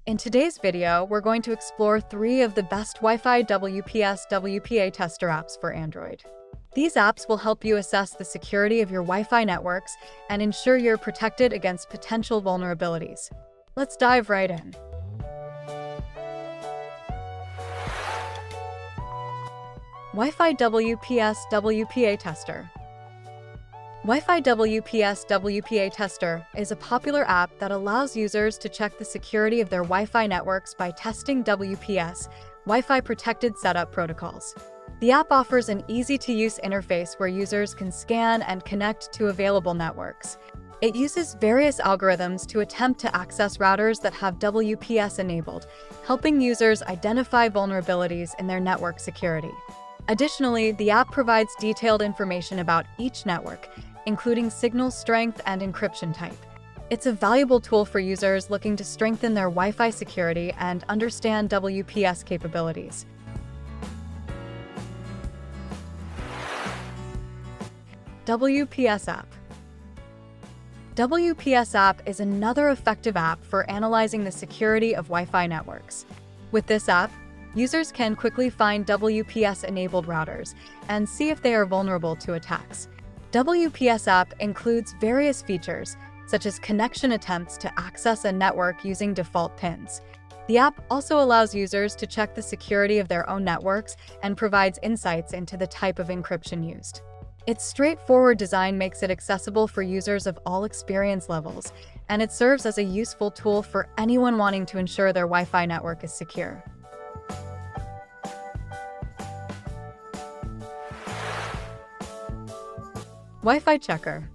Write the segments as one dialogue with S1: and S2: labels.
S1: In today's video, we're going to explore 3 of the best Wi-Fi WPS WPA tester apps for Android. These apps will help you assess the security of your Wi-Fi networks and ensure you're protected against potential vulnerabilities. Let's dive right in. Wi-Fi WPS WPA Tester. Wi-Fi WPS WPA Tester is a popular app that allows users to check the security of their Wi-Fi networks by testing WPS, Wi-Fi Protected Setup protocols. The app offers an easy-to-use interface where users can scan and connect to available networks. It uses various algorithms to attempt to access routers that have WPS enabled, helping users identify vulnerabilities in their network security. Additionally, the app provides detailed information about each network, including signal strength and encryption type. It's a valuable tool for users looking to strengthen their Wi-Fi security and understand WPS capabilities. WPSApp. WPSApp is another effective app for analyzing the security of Wi-Fi networks. With this app, users can quickly find WPS-enabled routers and see if they are vulnerable to attacks. WPSApp includes various features, such as connection attempts to access a network using default pins. The app also allows users to check the security of their own networks and provides insights into the type of encryption used. Its straightforward design makes it accessible for users of all experience levels, and it serves as a useful tool for anyone wanting to ensure their Wi-Fi network is secure. Wifi Checker.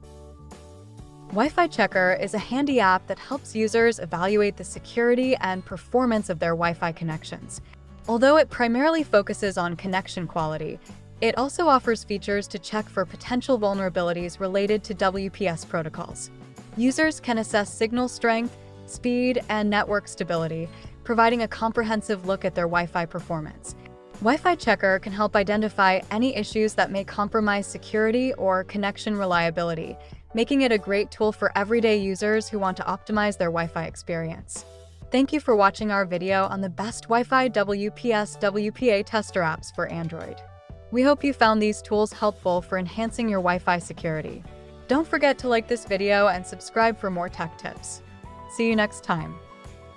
S1: Wifi Checker is a handy app that helps users evaluate the security and performance of their Wi-Fi connections. Although it primarily focuses on connection quality, it also offers features to check for potential vulnerabilities related to WPS protocols. Users can assess signal strength, speed, and network stability, providing a comprehensive look at their Wi-Fi performance. Wifi Checker can help identify any issues that may compromise security or connection reliability, making it a great tool for everyday users who want to optimize their Wi-Fi experience. Thank you for watching our video on the best Wi-Fi WPS WPA tester apps for Android. We hope you found these tools helpful for enhancing your Wi-Fi security. Don't forget to like this video and subscribe for more tech tips. See you next time.